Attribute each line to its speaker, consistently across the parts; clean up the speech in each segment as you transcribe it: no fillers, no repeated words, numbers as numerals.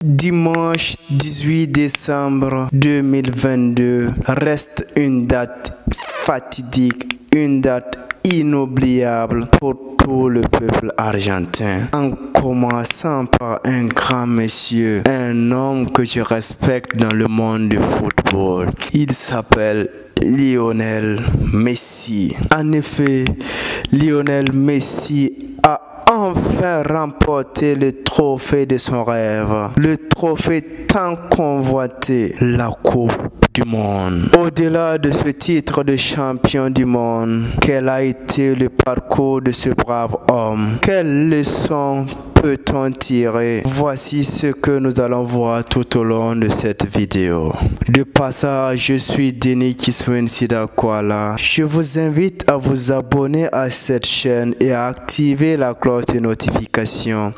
Speaker 1: Dimanche 18 décembre 2022 reste une date fatidique, une date inoubliable pour tout le peuple argentin. En commençant par un grand monsieur, un homme que je respecte dans le monde du football. Il s'appelle Lionel Messi. En effet, Lionel Messi a enfin remporté le trophée de son rêve, le trophée tant convoité, la Coupe du Monde. Au-delà de ce titre de champion du monde, quel a été le parcours de ce brave homme? Quelles leçons peut-on tirer? Voici ce que nous allons voir tout au long de cette vidéo. De passage, je suis Denis Kiswen Sidakwala. Je vous invite à vous abonner à cette chaîne et à activer la cloche de notification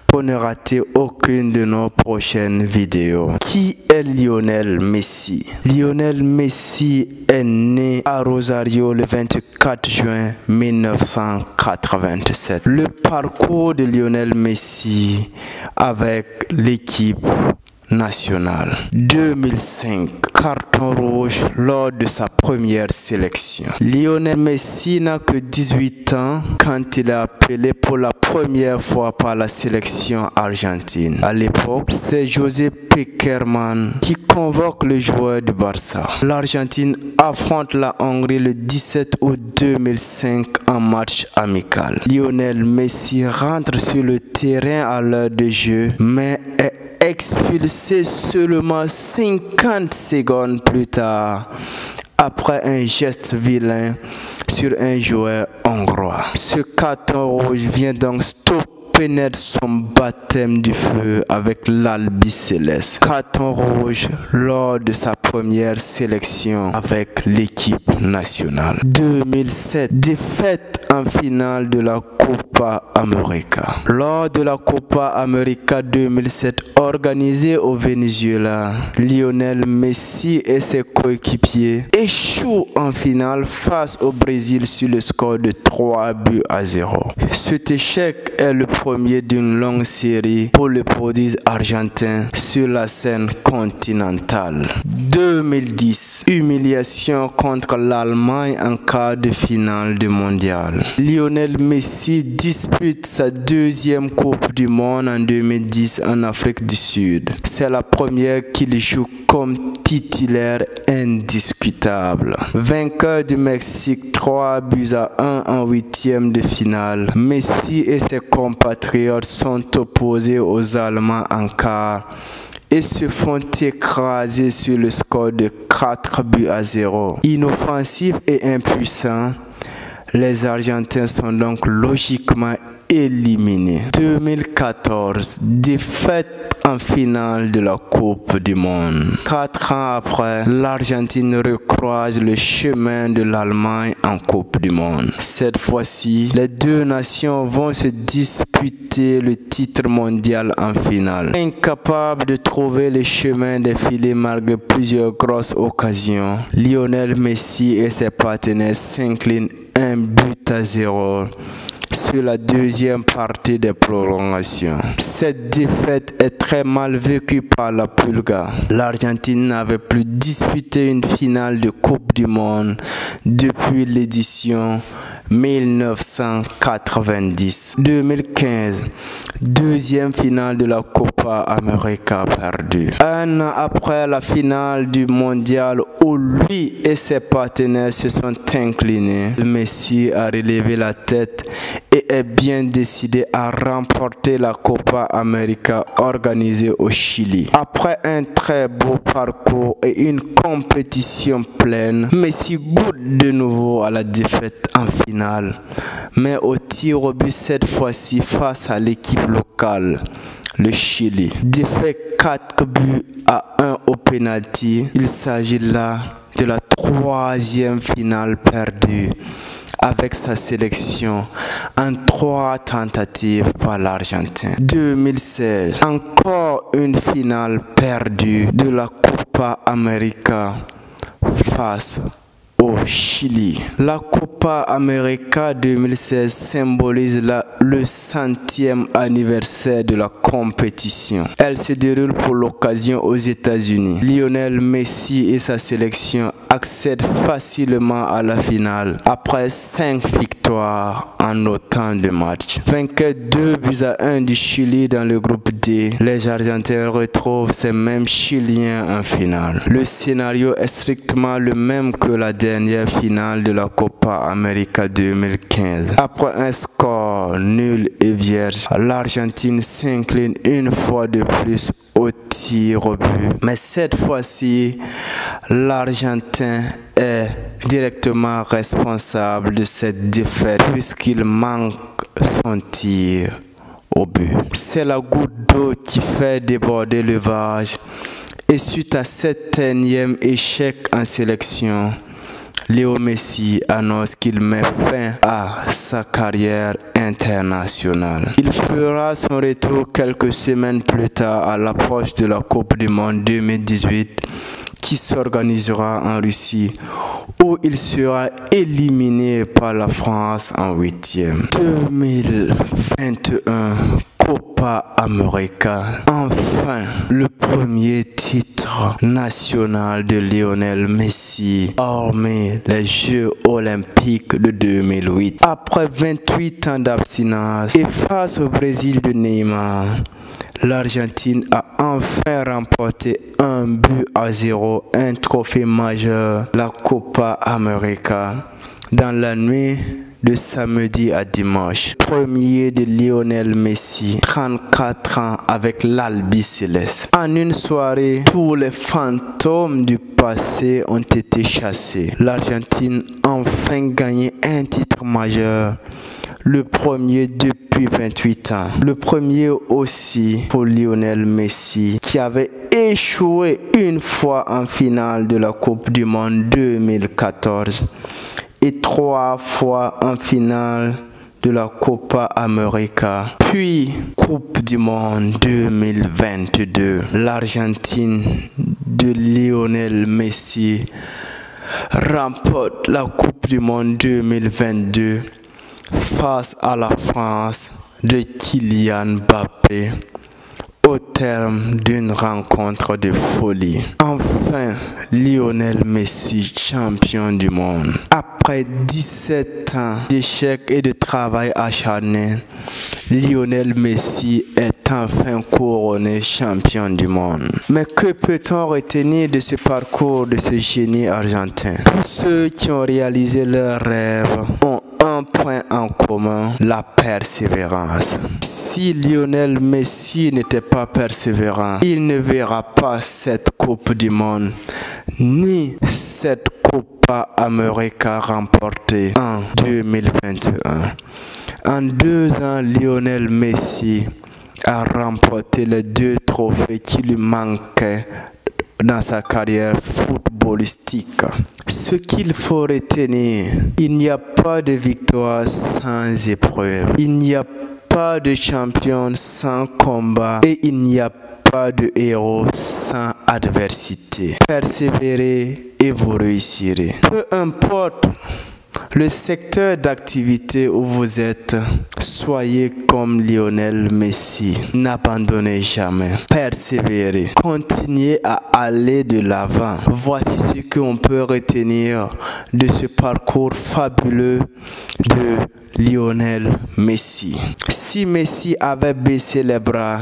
Speaker 1: pour ne rater aucune de nos prochaines vidéos. Qui est Lionel Messi? Lionel Messi est né à Rosario le 24 juin 1987. Le parcours de Lionel Messi avec l'équipe nationale. 2005, carton rouge lors de sa première sélection. Lionel Messi n'a que 18 ans quand il est appelé pour la première fois par la sélection argentine. À l'époque, c'est José Pekerman qui convoque le joueur du Barça. L'Argentine affronte la Hongrie le 17 août 2005 en match amical. Lionel Messi rentre sur le terrain à l'heure de jeu, mais est expulsé seulement 50 secondes plus tard après un geste vilain sur un joueur hongrois. Ce carton rouge vient donc stopper net son baptême du feu avec l'Albiceleste. Carton rouge lors de sa première sélection avec l'équipe nationale. 2007, défaite en finale de la Copa América. Lors de la Copa América 2007 organisée au Venezuela, Lionel Messi et ses coéquipiers échouent en finale face au Brésil sur le score de 3-0. Cet échec est le premier d'une longue série pour le prodige argentin sur la scène continentale. 2010, humiliation contre l'Allemagne en quart de finale du mondial. Lionel Messi dispute sa deuxième Coupe du Monde en 2010 en Afrique du Sud. C'est la première qu'il joue comme titulaire indiscutable. Vainqueur du Mexique 3-1 en huitième de finale, Messi et ses compatriotes sont opposés aux Allemands en quart et se font écraser sur le score de 4-0. Inoffensifs et impuissants, les Argentins sont donc logiquement éliminés. 2014, défaite en finale de la Coupe du Monde. 4 ans après, l'Argentine recroise le chemin de l'Allemagne en Coupe du Monde. Cette fois-ci, les deux nations vont se disputer le titre mondial en finale. Incapable de trouver le chemin défilé malgré plusieurs grosses occasions, Lionel Messi et ses partenaires s'inclinent 1-0 sur la deuxième partie des prolongations. Cette défaite est très mal vécue par la Pulga. L'Argentine n'avait plus disputé une finale de Coupe du Monde depuis l'édition 1990. 2015, deuxième finale de la Copa América perdue. Un an après la finale du mondial où lui et ses partenaires se sont inclinés, Messi a relevé la tête et est bien décidé à remporter la Copa América organisée au Chili. Après un très beau parcours et une compétition pleine, Messi goûte de nouveau à la défaite en finale, mais au tir au but cette fois-ci face à l'équipe locale, le Chili. Défaite 4-1 au penalty. Il s'agit là de la troisième finale perdue avec sa sélection en 3 tentatives par l'Argentin. 2016, encore une finale perdue de la Copa América face au Chili. La Copa Copa América 2016 symbolise le 100e anniversaire de la compétition. Elle se déroule pour l'occasion aux États-Unis. Lionel Messi et sa sélection accèdent facilement à la finale après 5 victoires en autant de matchs. Vainqueur 2-1 du Chili dans le groupe D, les Argentins retrouvent ces mêmes Chiliens en finale. Le scénario est strictement le même que la dernière finale de la Copa América 2015. Après un score nul et vierge, l'Argentine s'incline une fois de plus au tir au but. Mais cette fois-ci, l'Argentin est directement responsable de cette défaite puisqu'il manque son tir au but. C'est la goutte d'eau qui fait déborder le vase. Et suite à cet énième échec en sélection, Léo Messi annonce qu'il met fin à sa carrière internationale. Il fera son retour quelques semaines plus tard à l'approche de la Coupe du Monde 2018 qui s'organisera en Russie, où il sera éliminé par la France en 8e. 2021 Copa América. Enfin, le premier titre national de Lionel Messi, hormis les Jeux Olympiques de 2008. Après 28 ans d'abstinence et face au Brésil de Neymar, l'Argentine a enfin remporté 1-0, un trophée majeur, la Copa América, dans la nuit de samedi à dimanche. Premier de Lionel Messi, 34 ans avec l'Albiceleste. En une soirée, tous les fantômes du passé ont été chassés. L'Argentine a enfin gagné un titre majeur, le premier depuis 28 ans. Le premier aussi pour Lionel Messi, qui avait échoué une fois en finale de la Coupe du Monde 2014 et 3 fois en finale de la Copa América. Puis Coupe du Monde 2022. L'Argentine de Lionel Messi remporte la Coupe du Monde 2022 face à la France de Kylian Mbappé au terme d'une rencontre de folie. Enfin, Lionel Messi, champion du monde. Après 17 ans d'échecs et de travail acharné, Lionel Messi est enfin couronné champion du monde. Mais que peut-on retenir de ce parcours de ce génie argentin? Tous ceux qui ont réalisé leurs rêves ont un point en commun, la persévérance. Si Lionel Messi n'était pas persévérant, il ne verra pas cette Coupe du Monde, ni cette Copa América remportée en 2021. En 2 ans, Lionel Messi a remporté les 2 trophées qui lui manquaient dans sa carrière footballistique. Ce qu'il faut retenir, il n'y a pas de victoire sans épreuve. Il n'y a pas de champion sans combat et il n'y a pas de héros sans adversité. Persévérez et vous réussirez. Peu importe le secteur d'activité où vous êtes, soyez comme Lionel Messi. N'abandonnez jamais. Persévérez. Continuez à aller de l'avant. Voici ce qu'on peut retenir de ce parcours fabuleux de Lionel Messi. Si Messi avait baissé les bras,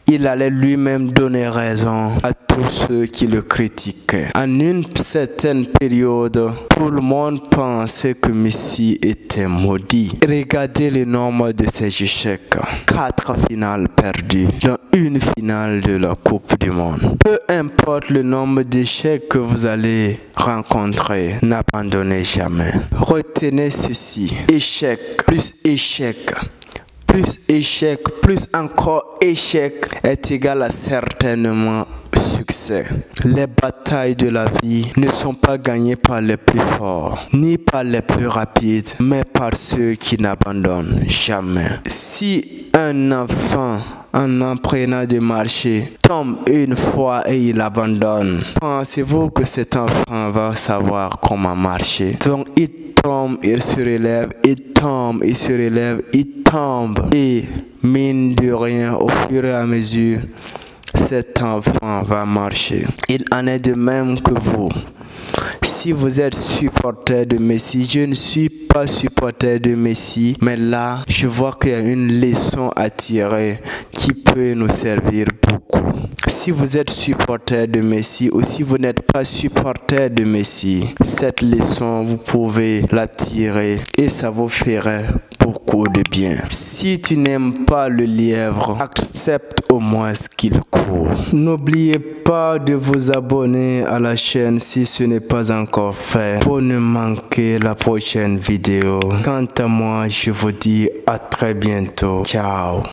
Speaker 1: il allait lui-même donner raison à tous ceux qui le critiquaient. En une certaine période, tout le monde pensait que Messi était maudit. Regardez le nombre de ses échecs. 4 finales perdues, dont une finale de la Coupe du Monde. Peu importe le nombre d'échecs que vous allez rencontrer, n'abandonnez jamais. Retenez ceci: échec plus échec plus échec, plus encore échec est égal à certainement succès. succès. Les batailles de la vie ne sont pas gagnées par les plus forts, ni par les plus rapides, mais par ceux qui n'abandonnent jamais. Si un enfant, en apprenant de marcher, tombe une fois et il abandonne, pensez-vous que cet enfant va savoir comment marcher? Donc il tombe, il se relève, il tombe, il se relève, il tombe. Et mine de rien, au fur et à mesure, cet enfant va marcher. Il en est de même que vous. Si vous êtes supporter de Messi, je ne suis pas supporter de Messi, mais là, je vois qu'il y a une leçon à tirer qui peut nous servir beaucoup. Si vous êtes supporter de Messi ou si vous n'êtes pas supporter de Messi, cette leçon, vous pouvez la tirer et ça vous ferait beaucoup de bien. Si tu n'aimes pas le lièvre, accepte au moins ce qu'il court. N'oubliez pas de vous abonner à la chaîne si ce n'est pas encore fait pour ne manquer la prochaine vidéo. Quant à moi, je vous dis à très bientôt. Ciao.